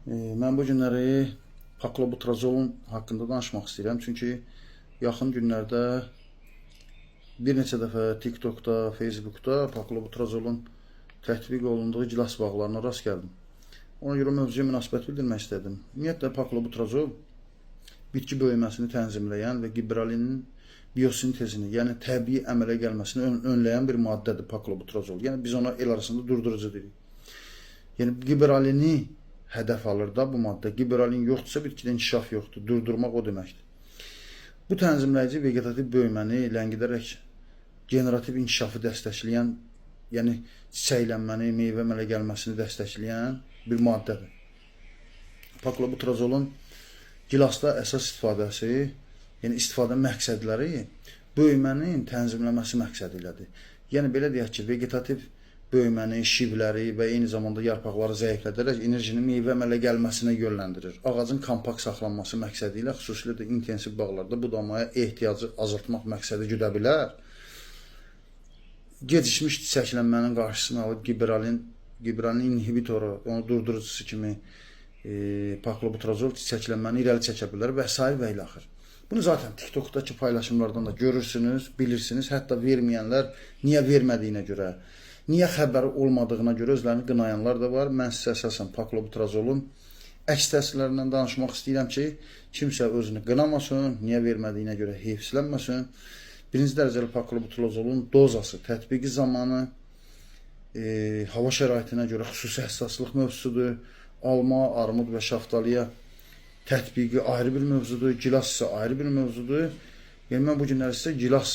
Mən bu günləri paklobutrazolun haqqında danışmaq istəyirəm. Çünki yaxın günlərdə bir neçə dəfə TikTokda, Facebookda paklobutrazolun tətbiq olunduğu gilas bağlarına rast gəldim. Ona görə mövzuya münasibət bildirmək istədim. Ümumiyyətlə paklobutrazol bitki böyüməsini tənzimləyən və giberalinin biosintezini, yəni təbii əmələ gəlməsini önləyən bir maddədir paklobutrazol. Yəni biz ona el arasında durdurucu deyirik. Yəni giberalini hədəf alır da bu maddə. Giberalin yoxdursa bitkidə inkişaf yoxdur. Durdurmaq o deməkdir. Bu tənzimləyici vegetativ böyüməni ləngidərək generativ inkişafı dəstəkləyən, yəni çiçəklənməni, meyvə əmələ gəlməsini dəstəkləyən bir maddədir. Paklobutrazolun gilasda əsas istifadəsi, yəni istifadə məqsədləri böyümənin tənzimləməsi məqsədi ilədir. Yəni belə deyək ki, vegetativ böyüməni, şivləri və eyni zamanda yarpaqları zəiflədərək enerjinin meyvə əmələ gəlməsinə yönləndirir. Ağacın kompakt saxlanması məqsədi ilə xüsusilə də intensiv bağlarda budamaya ehtiyacı azaltmaq məqsədi güdə bilər. Gecikmiş çiçəklənmənin qarşısını alıb giberalin inhibitoru, onu durdurucusu kimi paklobutrazol çiçəklənməni irəli çəkə bilər və s. və ilə axır. Bunu zaten TikTok'daki paylaşımlardan da görürsünüz, bilirsiniz. Hətta verməyənlər niyə vermədiyinə görə, niyə xəbəri olmadığına görə özlərini qınayanlar da var. Mən sizə əsasən paklobutrazolun əks təsirlərindən danışmaq istəyirəm ki, kimsə özünü qınamasın, niyə vermədiyinə görə heyfslənməsin. Birinci dərəcəli paklobutrazolun dozası, tətbiqi zamanı, hava şəraitinə görə xüsusi həssaslıq mövzusudur. Alma, armud və şaftalıya tətbiqi ayrı bir mövzudur, gilas isə ayrı bir mövzudur. Yəni mən bu günləri sizə gilas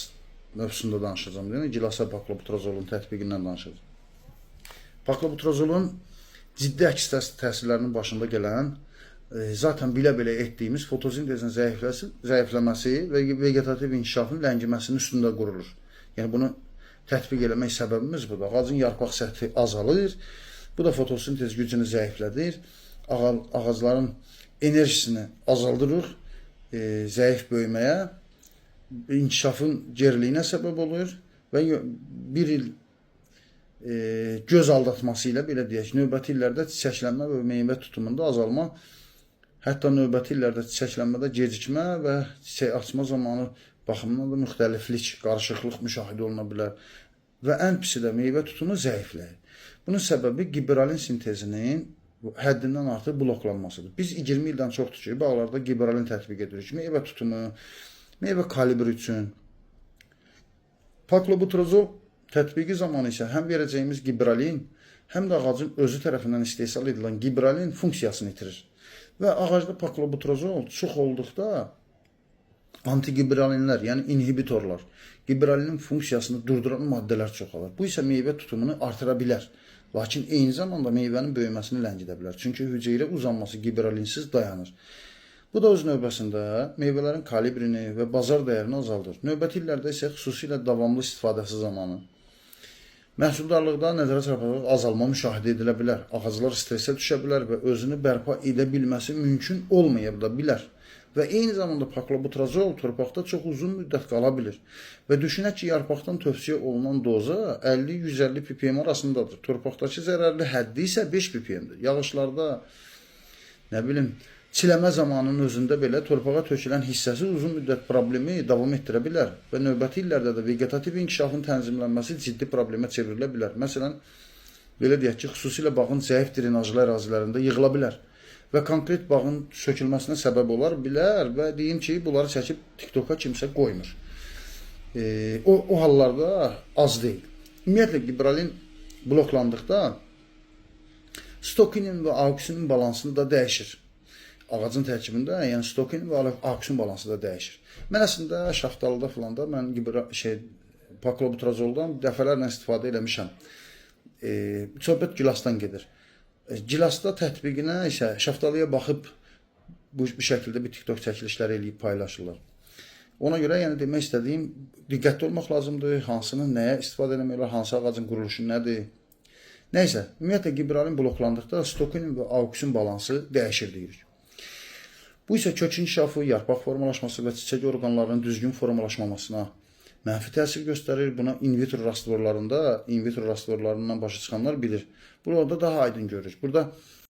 mövzusunda danışacağım. Yəni gilasa paklobutrazolun tətbiqindən danışacağım. Paklobutrazolun ciddi əks təsirlərinin başında gələn, zaten bilə-bilə etdiyimiz fotosintezin zəifləməsi və vegetativ inkişafın ləngimasının üstündə qurulur. Yəni bunu tətbiq eləmək səbəbimiz budur. Ağacın yarpaq səthi azalır, bu da fotosintez gücünü zəiflədir. Ağacların enerjisini azaldırır, zəif böyüməyə, inkişafın geriliyinə səbəb olur və bir il göz aldatması ilə belə deyək, növbəti illərdə çiçəklənmə və meyvə tutumunda azalma, hətta növbəti illərdə çiçəklənmədə gecikmə və çiçək açma zamanı baxımından da müxtəliflik, qarışıqlıq müşahidə oluna bilər və ən pisi də meyvə tutumu zəifləyir. Bunun səbəbi giberalin sintezinin həddindən artıq bloklanmasıdır. Biz 20 ildən çoxdur ki, bağlarda giberalin tətbiq edirik. Meyvə tutumu, meyvə kalibri üçün. Paklobutrazol tətbiqi zamanı isə həm verəcəyimiz giberalin, həm də ağacın özü tərəfindən istehsal edilən giberalin funksiyasını itirir. Və ağacda paklobutrazol çox olduqda antigiberalinlər, yəni inhibitorlar, giberalinin funksiyasını durduran maddələr çoxalır. Bu isə meyvə tutumunu artıra bilər. Lakin eyni zamanda meyvənin böyüməsini ləngidə bilər. Çünki hüceyrə uzanması giberalinsiz dayanır. Bu da öz növbəsində meyvələrin kalibrini və bazar dəyərini azaldır. Növbəti illərdə isə xüsusilə davamlı istifadəsi zamanı məhsuldarlıqda nəzərə çarpacaq azalma müşahidə edilə bilər. Ağaclar stresə düşə bilər və özünü bərpa edə bilməsi mümkün olmaya bilər. Və eyni zamanda paklobutrazol torpaqda çox uzun müddət qala bilir. Və düşünək ki, yarpaqdan tövsiyə olunan doza 50-150 ppm arasındadır. Torpaqdakı zərərli həddi isə 5 ppm-dir. Yağışlarda, nə bilim, çiləmə zamanının özündə belə torpağa tökülən hissəsi uzun müddət problemi davam etdirə bilər. Və növbəti illərdə də vegetativ inkişafın tənzimlənməsi ciddi problemə çevrilə bilər. Məsələn, belə deyək ki, xüsusilə bağın zəif drenajlı ərazilərində yığıla bilər. Və konkret bağın sökülməsinə səbəb olar bilər və deyim ki, bunları çəkib TikToka kimsə qoymur. O hallarda az deyil. Ümumiyyətlə, giberalin bloklandıqda stokinin və auksinin balansı da dəyişir. Ağacın tərkibində, yəni stokinin və auksin balansı da dəyişir. Mən əslində şaftalıda falan da mən paklobutrazoldan dəfələrlə istifadə eləmişəm. Söhbət gilasdan gedir. Gilasda tətbiqinə isə şaftalıya baxıb bu şəkildə bir TikTok çəkilişləri eləyib paylaşırlar. Ona görə yəni demək istədiyim, diqqətli olmaq lazımdır, hansının nəyə istifadə eləmək olar, hansı ağacın quruluşu nədir. Nəysə, ümumiyyətlə giberalin bloklandıqda stokinin və auksin balansı dəyişir deyirik. Bu isə kök inkişafı, yarpaq formalaşması və çiçək orqanlarının düzgün formalaşmamasına mənfi təsir göstərir. Buna in vitro rastvorlarından başa çıxanlar bilir. Burada daha aydın görürük. Burada